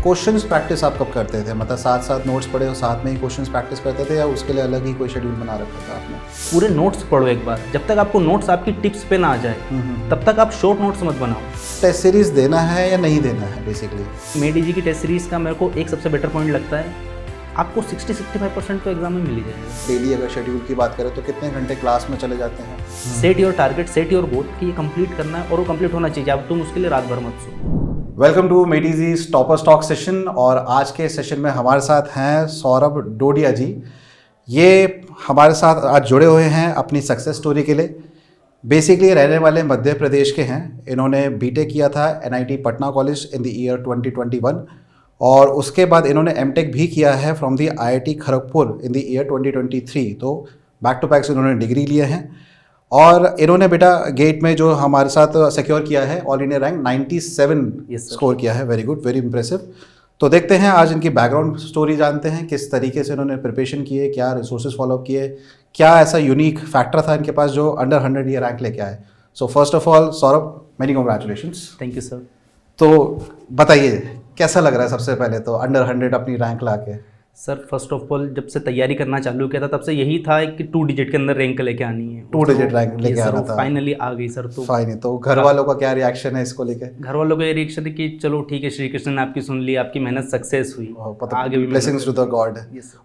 Questions practice आप कब करते थे? मतलब साथ साथ नोट्स पढ़े और साथ में ही क्वेश्चंस प्रैक्टिस करते थे, या उसके लिए अलग ही कोई शेड्यूल बना रखा था आपने? पूरे नोट्स पढ़ो एक बार, जब तक आपको नोट्स आपकी टिप्स पे ना आ जाए तब तक आप शॉर्ट नोट्स मत बनाओ। टेस्ट सीरीज देना है या नहीं देना है बेसिकली? मेडी की टेस्ट सीरीज़ का मेरे को एक सबसे बेटर पॉइंट लगता है, आपको 60-65% तो एग्जाम में मिल ही जाएगा। डेली अगर शेड्यूल की बात करें तो कितने घंटे क्लास में चले जाते हैं? Set your target, set your goal कि ये कंप्लीट करना है और वो कंप्लीट होना चाहिए। अब तुम उसके लिए रात भर मत सो। वेलकम टू मेटीज़ीज टॉपर स्टॉक सेशन। और आज के सेशन में हमारे साथ हैं सौरभ डोडिया जी। ये हमारे साथ आज जुड़े हुए हैं अपनी सक्सेस स्टोरी के लिए। बेसिकली रहने वाले मध्य प्रदेश के हैं। इन्होंने बीटेक किया था NIT Patna college in the year 2021 और उसके बाद इन्होंने एमटेक भी किया है from the IIT Kharagpur in the year 2023। तो बैक टू बैक इन्होंने डिग्री लिए हैं और इन्होंने बेटा गेट में जो हमारे साथ सिक्योर किया है ऑल इंडिया रैंक 97 स्कोर किया है। Very good, very impressive. तो देखते हैं आज इनकी बैकग्राउंड स्टोरी जानते हैं, किस तरीके से इन्होंने प्रिपरेशन किए, क्या रिसोर्सेज फॉलो किए, क्या ऐसा यूनिक फैक्टर था इनके पास जो अंडर 100 ये रैंक लेके आए। So first of all Saurabh, many congratulations. Thank you sir. तो बताइए कैसा लग रहा है सबसे पहले तो अंडर 100 अपनी रैंक ला के? सर फर्स्ट ऑफ ऑल जब से तैयारी करना चालू किया था तब से यही था कि 2 डिजिट के अंदर रैंक लेके आनी है। 2 डिजिट रैंक लेके आना था। फाइनली आ गई सर। तो फाइन। तो घर वालों का क्या रिएक्शन है इसको लेके? घर वालों का ये रिएक्शन है कि चलो ठीक है, श्री कृष्ण ने आपकी सुन ली, आपकी मेहनत सक्सेस हुई, आगे भी ब्लेसिंग्स टू द गॉड।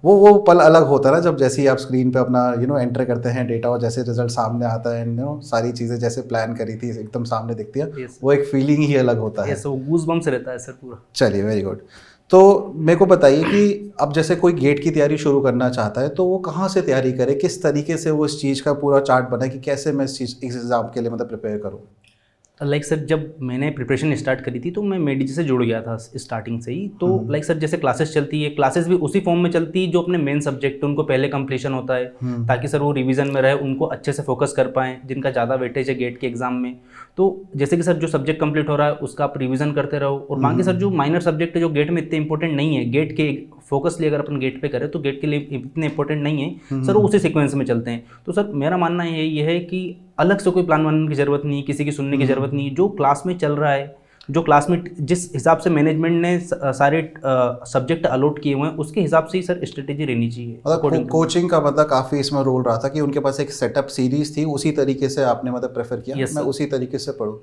वो पल अलग होता है ना जब जैसे ही आप स्क्रीन पे अपना एंटर करते हैं डेटा और जैसे रिजल्ट सामने आता है, सारी चीजें जैसे प्लान करी थी एकदम सामने दिखती है, वो एक फीलिंग ही अलग होता है। गूज बम्स रहता है सर पूरा। चलिए, वेरी गुड। तो मेरे को बताइए कि अब जैसे कोई गेट की तैयारी शुरू करना चाहता है तो वो कहाँ से तैयारी करे, किस तरीके से वो इस चीज़ का पूरा चार्ट बनाए कि कैसे मैं इस एग्ज़ाम के लिए मतलब प्रिपेयर करूँ? लाइक सर जब मैंने प्रिपरेशन स्टार्ट करी थी तो मैं मेडिजी से जुड़ गया था स्टार्टिंग से ही। तो लाइक सर जैसे क्लासेस चलती है, क्लासेस भी उसी फॉर्म में चलती है जो अपने मेन सब्जेक्ट उनको पहले कंप्लीशन होता है, ताकि सर वो रिवीजन में रहे, उनको अच्छे से फोकस कर पाएँ जिनका ज़्यादा वेटेज है गेट के एग्जाम में। तो जैसे कि सर जो सब्जेक्ट कंप्लीट हो रहा है उसका आप रिवीजन करते रहो, और बाकी सर जो माइनर सब्जेक्ट है जो गेट में इतने इंपॉर्टेंट नहीं है, गेट के फोकसली अगर अपन गेट पे करें तो गेट के लिए इतने इंपॉर्टेंट नहीं है सर, वो उसी सीक्वेंस में चलते हैं। तो सर मेरा मानना ये है कि अलग से कोई प्लान बनाने की ज़रूरत नहीं, किसी की सुनने की ज़रूरत नहीं। जो क्लास में चल रहा है, जो क्लास में जिस हिसाब से मैनेजमेंट ने सारे सब्जेक्ट अलॉट किए हुए हैं उसके हिसाब से ही सर स्ट्रेटेजी रहनी चाहिए। मतलब कोचिंग का मतलब काफ़ी इसमें रोल रहा था कि उनके पास एक सेटअप सीरीज थी, उसी तरीके से आपने मतलब प्रेफर किया मैं उसी तरीके से पढूं।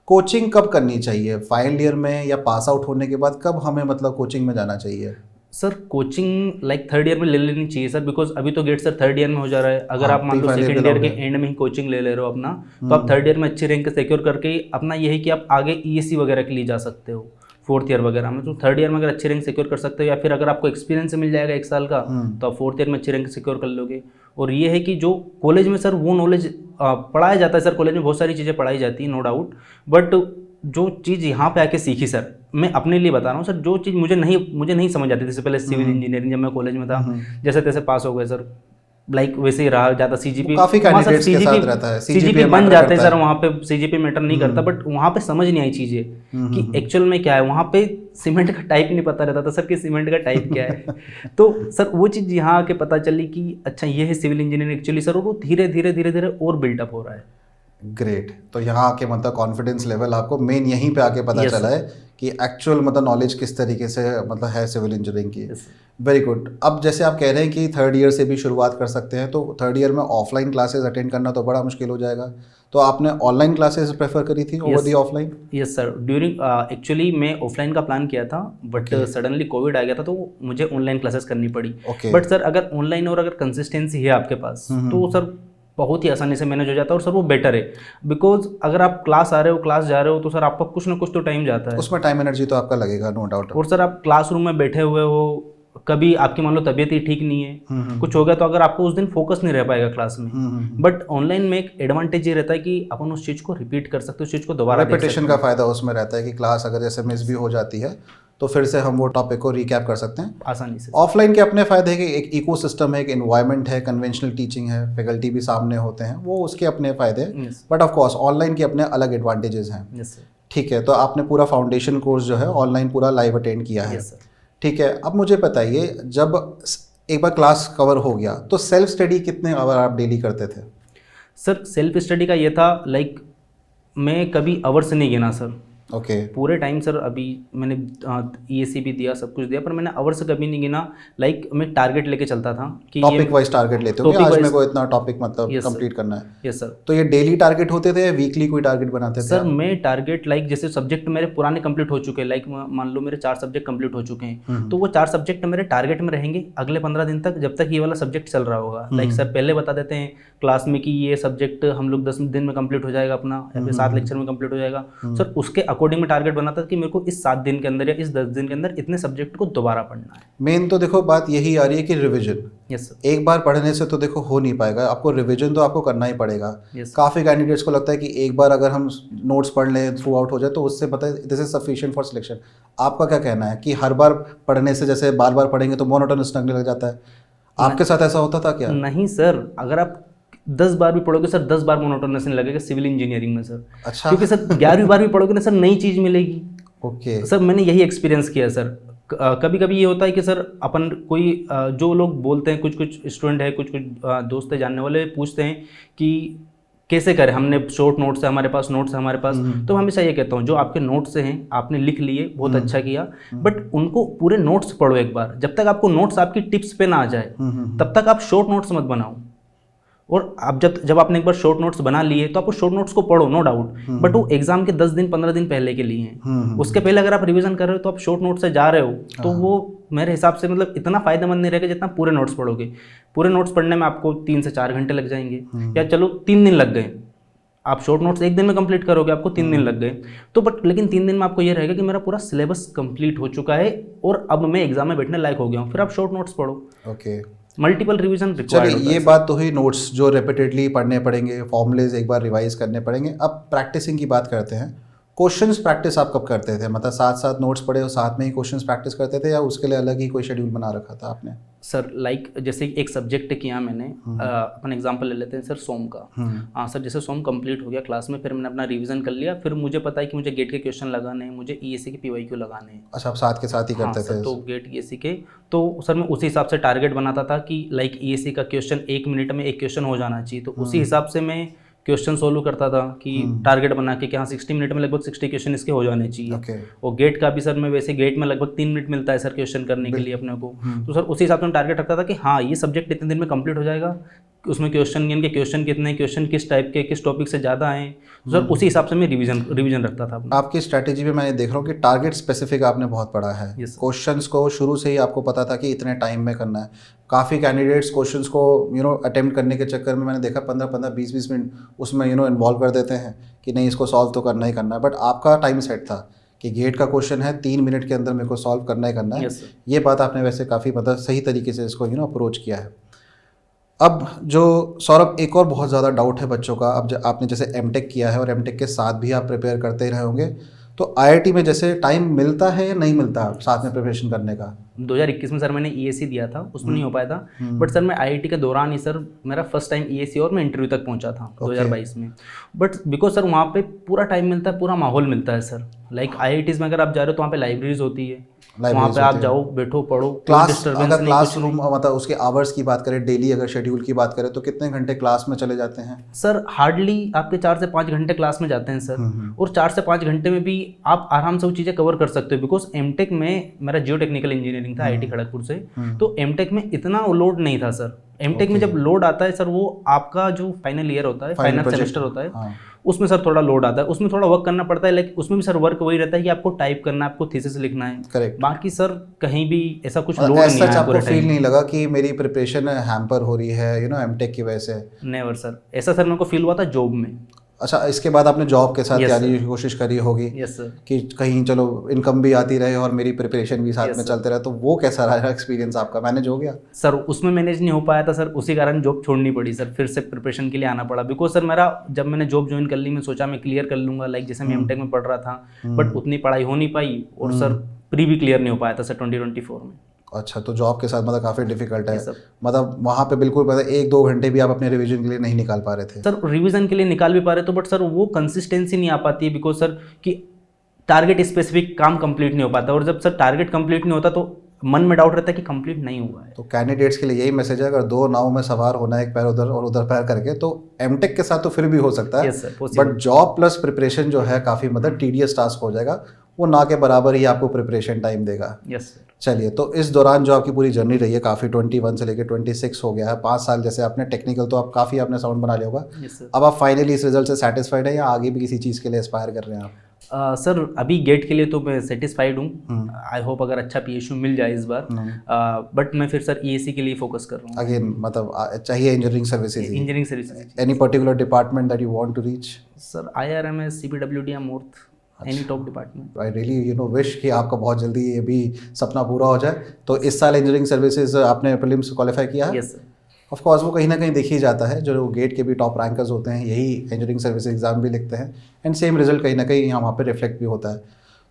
कोचिंग कब करनी चाहिए? फाइनल ईयर में या पास आउट होने के बाद कब हमें मतलब कोचिंग में जाना चाहिए? Sir coaching like 3rd year में ले लेनी चाहिए सर, बिकॉज अभी तो गेट सर 3rd ईयर में हो जा रहा है। अगर आप मान लो 2nd ईयर के एंड में ही कोचिंग ले रहे हो अपना, तो आप 3rd ईयर में अच्छी रैंक सिक्योर करके अपना ये है कि आप आगे ESC वगैरह के लिए जा सकते हो 4th ईयर वगैरह में। तो 3rd ईयर में अगर अच्छी रैंक सिक्योर कर सकते हो, या फिर अगर आपको एक्सपीरियंस मिल जाएगा 1 साल का तो आप 4th ईयर में अच्छी रैंक सिक्योर कर लोगे। और ये है कि जो कॉलेज में सर वो नॉलेज पढ़ाया जाता है, सर कॉलेज में बहुत सारी चीज़ें पढ़ाई जाती है नो डाउट, बट जो चीज़ यहाँ पे आके सीखी सर, मैं अपने लिए बता रहा हूँ सर, जो चीज़ मुझे नहीं समझ आती थी इससे पहले सिविल इंजीनियरिंग जब मैं कॉलेज में था, जैसे तैसे पास हो गए सर, लाइक वैसे ही रहा। ज़्यादा CGP काफी कैंडिडेट्स के साथ रहता है, CGP बन जाते हैं सर, वहाँ पे CGP मैटर नहीं करता, बट वहाँ पे समझ नहीं आई चीज़ें कि एक्चुअल में क्या है। वहाँ पे सीमेंट का टाइप नहीं पता रहता था सर कि सीमेंट का टाइप क्या है। तो सर वो चीज़ यहाँ आके पता चली कि अच्छा ये है सिविल इंजीनियरिंग एक्चुअली सर, और वो धीरे धीरे और बिल्डअप हो रहा है। ग्रेट। तो यहाँ आके मतलब कॉन्फिडेंस लेवल आपको मेन यहीं पे आके पता चला है कि एक्चुअल मतलब नॉलेज किस तरीके से मतलब है सिविल इंजीनियरिंग की। Very good. अब जैसे आप कह रहे हैं कि 3rd ईयर से भी शुरुआत कर सकते हैं, तो 3rd ईयर में ऑफलाइन क्लासेस अटेंड करना तो बड़ा मुश्किल हो जाएगा, तो आपने ऑनलाइन क्लासेस प्रेफर करी थी over the offline? Yes sir, during actually मैं ऑफलाइन का प्लान किया था, बट सडनली कोविड आ गया था तो मुझे ऑनलाइन क्लासेस करनी पड़ी। बट सर अगर ऑनलाइन और अगर कंसिस्टेंसी है आपके पास तो सर बहुत ही आसानी से मैनेज हो जाता है, और सर वो बेटर है। बिकॉज अगर आप क्लास आ रहे हो, क्लास जा रहे हो, तो सर आपका कुछ ना कुछ तो टाइम जाता है, उसमें टाइम एनर्जी तो आपका लगेगा नो डाउट। और सर आप क्लासरूम में बैठे हुए हो, कभी आपकी मान लो तबीयत ही ठीक नहीं है, कुछ हो गया, तो अगर आपको उस दिन फोकस नहीं रह पाएगा क्लास में। बट ऑनलाइन में एक एडवांटेज ये रहता है कि अपन उस चीज़ को रिपीट कर सकते हो, उस चीज़ को दोबारा रिपीटेशन का फायदा उसमें रहता है कि क्लास अगर जैसे मिस भी हो जाती है तो फिर से हम वो टॉपिक को रिकैप कर सकते हैं आसानी से। ऑफलाइन के अपने फायदे हैं कि एक इकोसिस्टम है, एक एनवायरनमेंट है, कन्वेंशनल टीचिंग है, फैकल्टी भी सामने होते हैं, वो उसके अपने फायदे हैं। बट ऑफ कोर्स ऑनलाइन के अपने अलग एडवांटेजेस हैं। ठीक है, तो आपने पूरा फाउंडेशन कोर्स जो है ऑनलाइन पूरा लाइव अटेंड किया है। ठीक है, अब मुझे बताइए जब एक बार क्लास कवर हो गया तो सेल्फ स्टडी कितने आवर आप डेली करते थे? सर सेल्फ स्टडी का ये था, लाइक मैं कभी आवर्स नहीं गिना सर, ओके पूरे टाइम सर। अभी मैंने EAC भी दिया, सब कुछ दिया, पर मैंने आवर्स कभी नहीं गिना। लाइक मैं टारगेट लेके चलता था कि टॉपिक वाइज टारगेट लेते हो कि topic आज wise- मेरे को इतना टॉपिक मतलब Yes, sir. कंप्लीट करना है। Yes sir. तो ये डेली टारगेट होते थे या वीकली कोई टारगेट बनाते थे सर आप? मैं टारगेट लाइक जैसे सब्जेक्ट मेरे पुराने कंप्लीट हो चुके हैं, लाइक मान लो मेरे 4 सब्जेक्ट कंप्लीट हो चुके हैं, तो वो 4 सब्जेक्ट मेरे टारगेट में रहेंगे अगले 15 दिन तक, जब तक ये वाला सब्जेक्ट चल रहा होगा। लाइक सर पहले बता देते हैं क्लास में कि ये सब्जेक्ट हम लोग 10 दिन में कंप्लीट हो जाएगा अपना, या फिर 7 लेक्चर में कंप्लीट हो जाएगा। सर उसके अकॉर्डिंग में टारगेट बनाता था कि मेरे को इस 7 दिन के अंदर या इस 10 दिन के अंदर इतने सब्जेक्ट को दोबारा पढ़ना है। मेन तो देखो बात यही आ रही है कि रिवीजन, यस सर। एक बार पढ़ने से तो देखो हो नहीं पाएगा, आपको रिवीजन तो आपको करना ही पड़ेगा। Yes. काफ़ी कैंडिडेट्स को लगता है कि एक बार अगर हम नोट्स पढ़ लें, थ्रू आउट हो जाए, तो उससे पता है this is sufficient for selection. आपका क्या कहना है कि हर बार पढ़ने से जैसे बार बार पढ़ेंगे तो मोनोटोनस लगने लग जाता है? आपके साथ ऐसा होता था क्या? नहीं सर, अगर आप 10 बार भी पढ़ोगे सर, 10 बार मोनोटोनस नहीं लगेगा सिविल इंजीनियरिंग में सर। अच्छा। क्योंकि सर 11वीं बार भी पढ़ोगे ना सर, नई चीज़ मिलेगी। ओके सर मैंने यही एक्सपीरियंस किया सर। कभी कभी ये होता है कि सर अपन कोई जो लोग बोलते हैं, कुछ कुछ स्टूडेंट है, कुछ कुछ दोस्त है जानने वाले, पूछते हैं कि कैसे करें, हमने शॉर्ट नोट्स है हमारे पास, नोट्स है हमारे पास। तो हमेशा ये कहता हूँ जो आपके नोट्स हैं आपने लिख लिए, बहुत अच्छा किया, बट उनको पूरे नोट्स पढ़ो एक बार। जब तक आपको नोट्स आपकी टिप्स पे ना आ जाए तब तक आप शॉर्ट नोट्स मत बनाओ। और आप जब आपने एक बार शॉर्ट नोट्स बना लिए तो आप उस शॉर्ट नोट्स को पढ़ो, नो डाउट, बट वो एग्जाम के 10 दिन 15 दिन पहले के लिए हैं। उसके पहले अगर आप रिवीजन कर रहे हो तो आप शॉर्ट नोट से जा रहे हो, तो वो मेरे हिसाब से मतलब इतना फायदेमंद नहीं रहेगा जितना पूरे नोट्स पढ़ोगे। पूरे नोट्स पढ़ने में आपको 3 से 4 घंटे लग जाएंगे, या चलो 3 दिन लग गए। आप शॉर्ट नोट्स एक दिन में कंप्लीट करोगे, आपको 3 दिन लग गए, तो बट लेकिन 3 दिन में आपको ये रहेगा कि मेरा पूरा सिलेबस कंप्लीट हो चुका है और अब मैं एग्जाम में बैठने लायक हो गया हूँ। फिर आप शॉर्ट नोट्स पढ़ो। ओके, मल्टीपल रिवीजन रिक्वायर्ड चलिए ये बात तो हुई नोट्स जो रिपीटेडली पढ़ने पड़ेंगे, फॉर्मूलेज एक बार रिवाइज करने पड़ेंगे। अब प्रैक्टिसिंग की बात करते हैं। क्वेश्चंस प्रैक्टिस आप कब करते थे? मतलब साथ साथ नोट्स पढ़े और साथ में ही क्वेश्चंस प्रैक्टिस करते थे, या उसके लिए अलग ही कोई शेड्यूल बना रखा था आपने? सर लाइक जैसे एक सब्जेक्ट किया मैंने, अपन एग्जांपल ले लेते हैं सर सोम का। हाँ सर, जैसे सोम कंप्लीट हो गया क्लास में, फिर मैंने अपना रिवीजन कर लिया, फिर मुझे पता है कि मुझे गेट के क्वेश्चन लगाने हैं, मुझे EAC के PYQ लगाने हैं। अच्छा, आप साथ के साथ ही करते थे? तो गेट EAC के, तो सर मैं उसी हिसाब से टारगेट बनाता था कि लाइक EAC का क्वेश्चन 1 मिनट में एक क्वेश्चन हो जाना चाहिए, तो उसी हिसाब से मैं क्वेश्चन सोल्व करता था कि टारगेट बना के कि हाँ 60 मिनट में लगभग 60 क्वेश्चन इसके हो जाने चाहिए। Okay. और गेट का भी सर मैं वैसे गेट में लगभग 3 मिनट मिलता है सर क्वेश्चन करने के लिए अपने को, तो सर उसी हिसाब से मैं टारगेट रखता था कि हाँ ये सब्जेक्ट इतने दिन में कंप्लीट हो जाएगा। उसमें क्वेश्चन इनके क्वेश्चन कितने, क्वेश्चन किस टाइप के, किस टॉपिक से ज़्यादा आए, तो सर उसी हिसाब से मैं रिवीजन रखता था अपना। आपकी स्ट्रैटेजी में मैं देख रहा हूँ कि टारगेट स्पेसिफिक आपने बहुत पढ़ा है। Yes, क्वेश्चंस को शुरू से ही आपको पता था कि इतने टाइम में करना है। काफ़ी कैंडिडेट्स क्वेश्चंस को अटेम्प्ट करने के चक्कर में मैंने देखा 15-15 20-20 मिनट उसमें इन्वॉल्व कर देते हैं कि नहीं इसको सॉल्व तो करना ही करना है। बट आपका टाइम सेट था कि गेट का क्वेश्चन है 3 मिनट के अंदर मेरे को सॉल्व करना ही करना है। Yes, ये बात आपने वैसे काफ़ी मतलब सही तरीके से इसको अप्रोच किया है। अब जो सौरभ, एक और बहुत ज़्यादा डाउट है बच्चों का। अब आपने जैसे एमटेक किया है और एमटेक के साथ भी आप प्रिपेयर करते ही रहे होंगे, तो IIT में जैसे टाइम मिलता है या नहीं मिलता साथ में प्रिपरेशन करने का? 2021 में सर मैंने EAC दिया था, उसमें नहीं हो पाया था, बट सर मैं IIT के दौरान ही सर मेरा फर्स्ट टाइम EAC और मैं इंटरव्यू तक पहुंचा था 2022 में। बट बिकॉज सर वहाँ पे पूरा टाइम मिलता है, पूरा माहौल मिलता है सर। लाइक IITs में अगर आप जा रहे हो तो वहाँ पे लाइब्रेरीज होती है, वहाँ पे आप जाओ, बैठो, पढ़ो, क्लास अगर क्लासरूम मतलब उसके आवर्स की बात करें, डेली अगर शेड्यूल की बात करें, तो कितने घंटे क्लास में चले जाते हैं? सर हार्डली आपके 4 से 5 घंटे क्लास में जाते हैं सर, और 4 से 5 घंटे में भी आप आराम से वो चीज़ें कवर कर सकते हो। बिकॉज एमटेक में मेरा जियो टेक्निकल इंजीनियरिंग था IIT खड़गपुर से, तो एमटेक में इतना लोड नहीं था सर। एमटेक में जब लोड आता है सर, वो आपका जो फाइनल ईयर होता है, फाइनल सेमेस्टर होता है, उसमें सर थोड़ा लोड आता है, उसमें थोड़ा वर्क करना पड़ता है। लाइक उसमें भी सर वर्क वही रहता है कि आपको टाइप करना है, आपको थीसिस लिखना है। करेक्ट। बाकी सर कहीं भी ऐसा कुछ लोड नहीं है। आपको फील नहीं लगा कि मेरी प्रिपरेशन हैम्पर हो रही है एमटेक की वजह से? नेवर सर, ऐसा सर मेरे को फील हुआ था जॉब में। अच्छा, इसके बाद आपने जॉब के साथ तैयारी की कोशिश करी होगी? Yes sir. कि कहीं चलो इनकम भी आती रहे और मेरी प्रिपरेशन भी साथ में चलते रहे, तो वो कैसा रहा एक्सपीरियंस आपका? मैनेज हो गया? सर उसमें मैनेज नहीं हो पाया था सर, उसी कारण जॉब छोड़नी पड़ी सर, फिर से प्रिपरेशन के लिए आना पड़ा। बिकॉज सर मेरा जब मैंने जॉब ज्वाइन कर ली, मैं सोचा मैं क्लियर कर लूंगा, लाइक जैसे मैं एमटेक में पढ़ रहा था, बट उतनी पढ़ाई हो नहीं पाई, और सर प्री भी क्लियर नहीं हो पाया था सर 2024 में। अच्छा, तो जॉब के साथ मतलब काफ़ी डिफिकल्ट है। मतलब वहाँ पे बिल्कुल मतलब 1-2 घंटे भी आप अपने रिवीजन के लिए नहीं निकाल पा रहे थे? सर रिवीजन के लिए निकाल भी पा रहे तो, बट सर वो कंसिस्टेंसी नहीं आ पाती है। बिकॉज सर कि टारगेट स्पेसिफिक काम कंप्लीट नहीं हो पाता, और जब सर टारगेट कंप्लीट नहीं होता तो मन में डाउट रहता है कि कंप्लीट नहीं हुआ है। तो कैंडिडेट्स के लिए यही मैसेज है, अगर 2 नाव में सवार होना है, एक पैर उधर और उधर पैर करके, तो एमटेक के साथ तो फिर भी हो सकता है। Yes, sir, possible। But job plus preparation जो है काफ़ी मतलब टीडियस टास्क हो जाएगा, वो ना के बराबर ही आपको प्रिपरेशन टाइम देगा। Yes sir. चलिए, तो इस दौरान जो आपकी पूरी जर्नी रही है, काफ़ी 21 से लेकर 26 हो गया है, 5 साल जैसे आपने टेक्निकल तो आप काफ़ी आपने साउंड बना लिया होगा। Yes sir. अब आप फाइनली इस रिजल्ट से सेटिस्फाइड है या आगे भी किसी चीज़ के लिए एस्पायर कर रहे हैं आप? सर अभी गेट के लिए तो मैं सेटिस्फाइड हूँ। आई होप अगर अच्छा PSU मिल जाए इस बार। बट मैं फिर सर EAC के लिए फोकस कर रहा हूँ। अगेन मतलब चाहिए engineering services, engineering services. Any particular department that you want to reach? Sir IRMS, CPWD या MORTH, any top department. I really wish कि आपका बहुत जल्दी ये भी सपना पूरा हो जाए। तो इस साल इंजीनियरिंग सर्विसेज आपने प्रीलिम्स क्वालिफाई किया है? Yes sir. ऑफ कोर्स वो कहीं ना कहीं देखी जाता है, जो गेट के भी टॉप रैंकर्स होते हैं यही इंजीनियरिंग सर्विस एग्जाम भी लिखते हैं, एंड सेम रिजल्ट कहीं ना कहीं यहाँ वहाँ पे रिफ्लेक्ट भी होता है।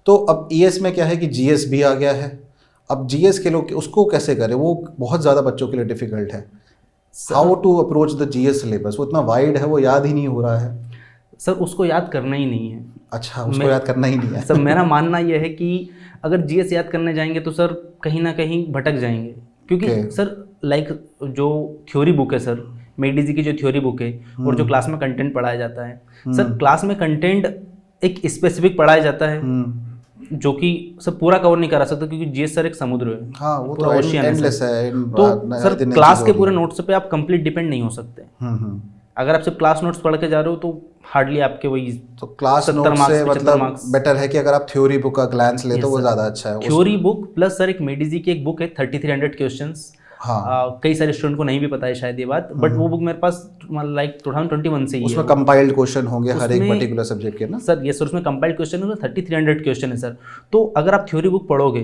तो अब ES में क्या है कि GS भी आ गया है। अब GS के लोग उसको कैसे करें, वो बहुत ज़्यादा बच्चों के लिए डिफिकल्ट है। How to approach the GS syllabus? वो इतना वाइड है, वो याद ही नहीं हो रहा है। सर उसको याद करना ही नहीं है। अच्छा, उसको याद करना ही नहीं है। सर मेरा मानना यह है कि अगर GS याद करने जाएंगे तो सर कहीं ना कहीं भटक जाएंगे, क्योंकि सर लाइक जो थ्योरी बुक है सर, मेडिजी की जो थ्योरी बुक है और जो क्लास में कंटेंट पढ़ाया जाता है, सर क्लास में कंटेंट एक स्पेसिफिक पढ़ाया जाता है जो कि सब पूरा कवर नहीं करा सकता, क्योंकि GS सर एक समुद्र है। हाँ, वो पूरा तो ओशियन एंडलेस है। तो सर क्लास के पूरे नोट्स पे आप कंप्लीट डिपेंड नहीं हो सकते। अगर आप सिर्फ क्लास नोट्स पढ़ के जा रहे हो तो हार्डली आपके वही तो क्लास नोट से मतलब बेटर है कि अगर आप थ्योरी बुक का ग्लैंस ले तो वो ज़्यादा अच्छा है। थ्योरी बुक प्लस सर एक मेडिजी की एक बुक है 3300 क्वेश्चंस। हाँ, कई सारे स्टूडेंट को नहीं भी पता है शायद ये बात, बट वो बुक मेरे पास लाइक 2021 से ही है। उसमें कंपाइल्ड क्वेश्चन होंगे हर एक पर्टिकुलर सब्जेक्ट के ना सर? ये सर उसमें कंपाइल्ड क्वेश्चन है, 3300 क्वेश्चन है सर। तो अगर आप थ्योरी बुक पढ़ोगे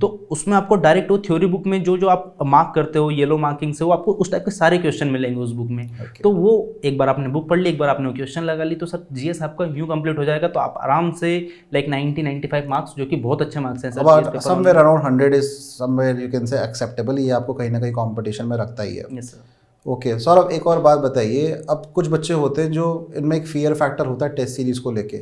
तो उसमें आपको डायरेक्ट वो थ्योरी बुक में जो जो आप मार्क करते हो येलो मार्किंग से, वो आपको उस टाइप के सारे क्वेश्चन मिलेंगे उस बुक में। तो वो एक बार आपने बुक पढ़ ली, एक बार आपने क्वेश्चन लगा ली, तो सर GS आपका यूँ कंप्लीट हो जाएगा। तो आप आराम से लाइक 90-95 मार्क्स, जो कि बहुत अच्छे मार्क्स हैं sir. Somewhere around 100 is somewhere you can say acceptable. ये आपको कहीं ना कहीं कंपटीशन में रखता ही है। Yes sir. ओके सर, अब एक और बात बताइए। अब कुछ बच्चे होते हैं जो इनमें एक फियर फैक्टर होता है टेस्ट सीरीज़ को लेके,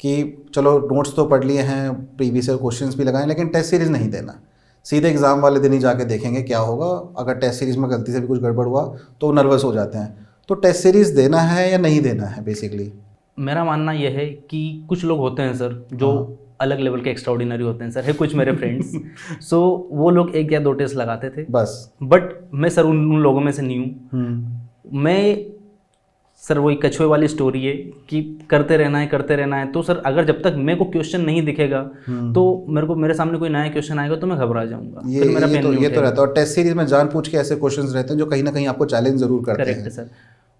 कि चलो नोट्स तो पढ़ लिए हैं, प्रीवियस ईयर क्वेश्चंस भी लगाए, लेकिन टेस्ट सीरीज़ नहीं देना, सीधे एग्ज़ाम वाले दिन ही जाके देखेंगे क्या होगा। अगर टेस्ट सीरीज़ में गलती से भी कुछ गड़बड़ हुआ तो नर्वस हो जाते हैं। तो टेस्ट सीरीज़ देना है या नहीं देना है बेसिकली? मेरा मानना यह है कि कुछ लोग होते हैं सर जो अलग लेवल के एक्स्ट्राऑर्डिनरी होते हैं सर, है कुछ मेरे फ्रेंड्स। सो वो लोग 1 या 2 टेस्ट लगाते थे बस, बट मैं सर उन लोगों में से नहीं हूँ। मैं सर वही कछुए वाली स्टोरी है कि करते रहना है। तो सर अगर जब तक मेरे को क्वेश्चन नहीं दिखेगा तो मेरे सामने कोई नया क्वेश्चन आएगा तो मैं घबरा जाऊंगा। ये तो रहता है। और टेस्ट सीरीज में जानबूझ के ऐसे क्वेश्चंस रहते हैं जो कहीं ना कहीं आपको चैलेंज जरूर करते हैं। Correct sir.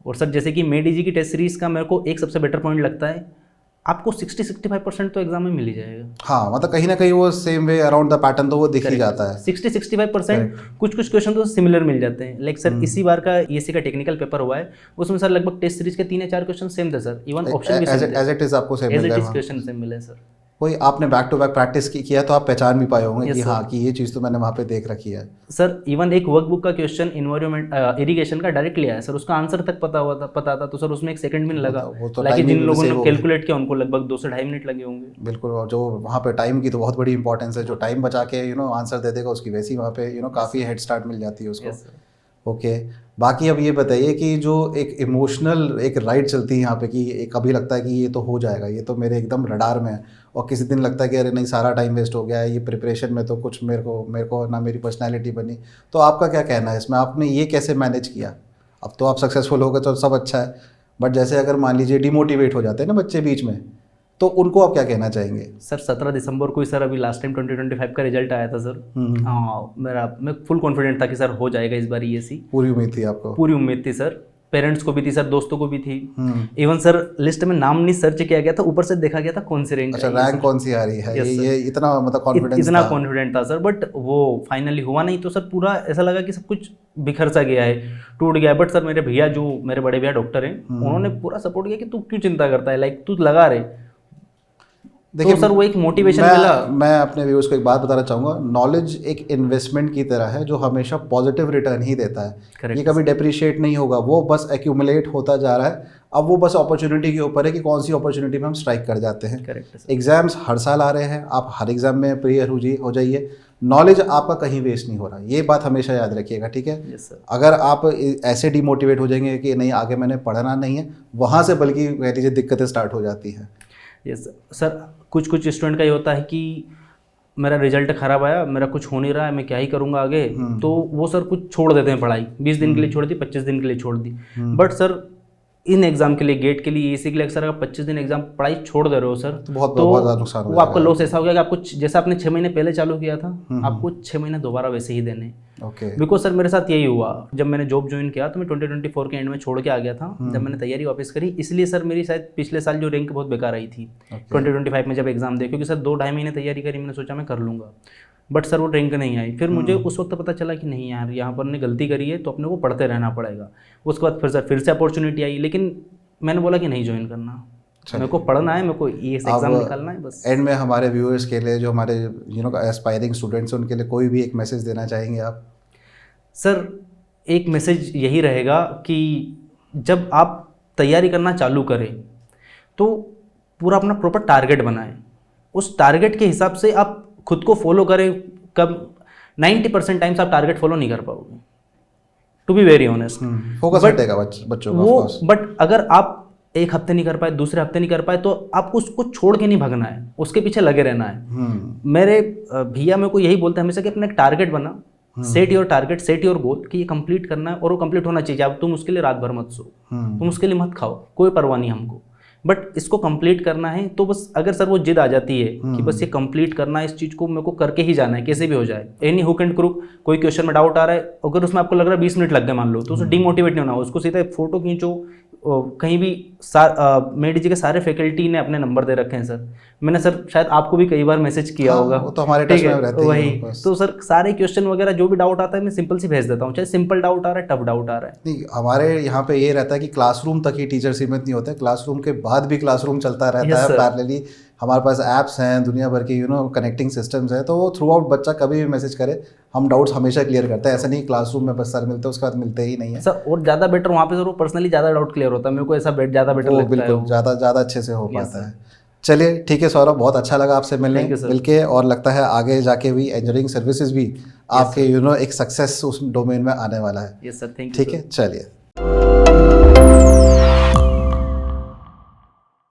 और सर जैसे कि मेडिजी की टेस्ट सीरीज का मेरे को एक सबसे बेटर पॉइंट लगता है, आपको 60-65% तो एग्जाम में मिल ही जाएगा। हाँ, मतलब कहीं ना कहीं वो same way around the pattern तो वो दिख ही जाता है। 60-65% कुछ क्वेश्चन तो सिमिलर मिल जाते हैं। लाइक सर इसी बार का ESC का टेक्निकल पेपर हुआ है, उसमें सर लगभग टेस्ट सीरीज के 3 या 4 क्वेश्चन सेम थे सर। इवन ऑप्शन भी सेम थे। एज इट इज आपको सेम मिल गया। क्वेश्चन सेम मिले सर। कोई आपने बैक टू बैक प्रैक्टिस किया तो आप पहचान भी पाए होंगे कि हाँ कि ये चीज़ तो मैंने वहाँ पे देख रखी है। सर इवन एक वर्कबुक का क्वेश्चन इन्वायरमेंट इरिगेशन का डायरेक्टली आया सर, उसका आंसर तक पता था तो सर उसमें 1 सेकंड भी नहीं लगा। लाइक जिन लोगों ने कैलकुलेट किया उनको लगभग 2 से 2.5 मिनट लगे होंगे। बिल्कुल, और जो वहाँ पे टाइम की तो बहुत बड़ी इंपॉर्टेंस है। जो टाइम बचा के आंसर दे देगा उसकी वैसी वहाँ पे काफ़ी हेड स्टार्ट मिल जाती है उसको। ओके, बाकी अब ये बताइए कि जो एक इमोशनल एक राइड चलती है यहाँ पे, कि एक कभी लगता है कि ये तो हो जाएगा, ये तो मेरे एकदम रडार में है, और किसी दिन लगता है कि अरे नहीं सारा टाइम वेस्ट हो गया है, ये प्रिपरेशन में तो कुछ मेरे को ना मेरी पर्सनैलिटी बनी। तो आपका क्या कहना है इसमें, आपने ये कैसे मैनेज किया? अब तो आप सक्सेसफुल हो गए तो सब अच्छा है, बट जैसे अगर मान लीजिए डिमोटिवेट हो जाते हैं ना बच्चे बीच में, तो उनको आप क्या कहना चाहेंगे? सर 17 दिसंबर को ही सर अभी लास्ट टाइम 2025 का रिजल्ट आया था सर। हाँ, मैं फुल कॉन्फिडेंट था कि सर हो जाएगा इस बार ESC। पूरी उम्मीद थी आपको? पूरी उम्मीद थी सर, पेरेंट्स को भी थी सर, दोस्तों को भी थी। इवन सर लिस्ट में नाम नहीं सर्च किया गया था, ऊपर से देखा गया था कौन सी रैंक, अच्छा रैंक कौन सी आ रही है। ये इतना मतलब कॉन्फिडेंस, इतना कॉन्फिडेंट था सर, बट वो फाइनली हुआ नहीं। तो सर पूरा ऐसा लगा कि सब कुछ बिखर सा गया है, टूट गया। बट सर मेरे भैया, जो मेरे बड़े भैया डॉक्टर हैं, उन्होंने पूरा सपोर्ट किया कि तू क्यों चिंता करता है, लाइक तू लगा रहे। देखिए तो सर वो एक मोटिवेशन मिला। मैं अपने व्यूअर्स को एक बात बताना चाहूँगा, नॉलेज एक इन्वेस्टमेंट की तरह है जो हमेशा पॉजिटिव रिटर्न ही देता है। ये कभी डेप्रिशिएट नहीं होगा, वो बस एक्यूमुलेट होता जा रहा है। अब वो बस अपॉर्चुनिटी के ऊपर है कि कौन सी अपॉर्चुनिटी में हम स्ट्राइक कर जाते हैं। करेक्ट। एग्जाम्स हर साल आ रहे हैं, आप हर एग्जाम में प्रिपेयर हो जाइए। नॉलेज आपका कहीं वेस्ट नहीं हो रहा, ये बात हमेशा याद रखिएगा, ठीक है। Yes sir. अगर आप ऐसे डिमोटिवेट हो जाएंगे कि नहीं आगे मैंने पढ़ना नहीं है, वहाँ से बल्कि कह लीजिए दिक्कतें स्टार्ट हो जाती हैं। Yes sir. कुछ स्टूडेंट का ये होता है कि मेरा रिजल्ट खराब आया, मेरा कुछ हो नहीं रहा है, मैं क्या ही करूँगा आगे, तो वो सर कुछ छोड़ देते हैं पढ़ाई, 20 दिन के लिए छोड़ दी, 25 दिन के लिए छोड़ दी। बट सर इन एग्जाम के लिए, गेट के लिए, एसी के लिए अगर 25 दिन एग्जाम पढ़ाई छोड़ दे रहे हो सर, तो बहुत ज़्यादा नुकसान हो वो आपका लॉस ऐसा हो गया कि आपको जैसा आपने 6 महीने पहले चालू किया था, आपको 6 महीने दोबारा वैसे ही देने। ओके। बिकॉज सर मेरे साथ यही हुआ, जब मैंने जॉब ज्वाइन किया तो मैं 2024 के एंड में छोड़ के आ गया था। जब मैंने तैयारी वापस करी, इसलिए सर मेरी शायद पिछले साल जो रैंक बहुत बेकार आई थी 2025 में जब एग्जाम दे, क्योंकि सर 2-2.5 महीने तैयारी करी, मैंने सोचा मैं कर लूँगा, बट सर वो रैंक नहीं आई। फिर मुझे उस वक्त पता चला कि नहीं यार, यहाँ पर ने गलती करी है, तो अपने को पढ़ते रहना पड़ेगा। उसके बाद फिर से अपॉर्चुनिटी आई, लेकिन मैंने बोला कि नहीं ज्वाइन करना, मेरे को पढ़ना है, मेरे को ये एग्जाम निकालना है बस। एंड में हमारे व्यूअर्स के लिए, जो हमारे एस्पायरिंग स्टूडेंट्स हैं, उनके लिए कोई भी एक मैसेज देना चाहेंगे आप? सर एक मैसेज यही रहेगा कि जब आप तैयारी करना चालू करें तो पूरा अपना प्रॉपर टारगेट बनाएं, उस टारगेट के हिसाब से आप खुद को फॉलो करें। कब 90% टाइम्स आप टारगेट फॉलो नहीं कर पाओगे, to be very honest. Focus हटेगा बच्चों का, वो बट अगर आप एक हफ्ते नहीं कर पाए, दूसरे हफ्ते नहीं कर पाए, तो आपको उसको छोड़ के नहीं भागना है, उसके पीछे लगे रहना है। मेरे भैया मेरे को यही बोलते हैं हमेशा कि अपना एक टारगेट बना, set your target, set your goal, कि ये कंप्लीट करना है और वो कंप्लीट होना चाहिए। अब तुम उसके लिए रात भर मत सो, तुम उसके लिए मत खाओ, कोई परवाह नहीं हमको, बट इसको कंप्लीट करना है। तो बस अगर सर वो जिद आ जाती है कि बस ये कंप्लीट करना है, इस चीज़ को मेरे को करके ही जाना है, कैसे भी हो जाए, एनी हुक एंड क्रूक, कोई क्वेश्चन में डाउट आ रहा है, अगर उसमें आपको लग रहा है 20 मिनट लग गए मान लो, तो उसे डिमोटिवेट नहीं होना, उसको सीधा फोटो खींचो। कहीं भी मेरी जी के सारे फैकल्टी ने अपने नंबर दे रखे हैं सर, मैंने सर शायद आपको भी कई बार मैसेज किया होगा, वो तो हमारे टच में रहते हैं वही। तो सर सारे क्वेश्चन वगैरह जो भी डाउट आता है मैं सिंपल सी भेज देता हूँ, चाहे सिंपल डाउट आ रहा है, टफ डाउट आ रहा है। नहीं, हमारे यहाँ पे ये रहता है कि क्लासरूम तक ही टीचर सीमित नहीं होते, क्लासरूम के बाद भी क्लासरूम चलता रहता है पैरेलली। हमारे पास ऐप्स हैं, दुनिया भर की कनेक्टिंग सिस्टम्स हैं, तो वो थ्रू आउट बच्चा कभी भी मैसेज करे, हम डाउट्स हमेशा क्लियर करते हैं। ऐसा नहीं क्लासरूम में बस सर मिलते हैं उसके बाद मिलते ही नहीं है सर। और ज़्यादा बेटर वहाँ पे सर वो पर्सनली ज़्यादा डाउट क्लियर होता है, मेरे को ऐसा ज़्यादा बेटर लगता है, बिल्कुल ज़्यादा अच्छे से हो पाता है। चलिए ठीक है सौरभ, बहुत अच्छा लगा आपसे मिलके, और लगता है आगे जाके भी इंजीनियरिंग सर्विसेज भी आपके एक सक्सेस उस डोमेन में आने वाला है। Yes sir, thank you. ठीक है, चलिए।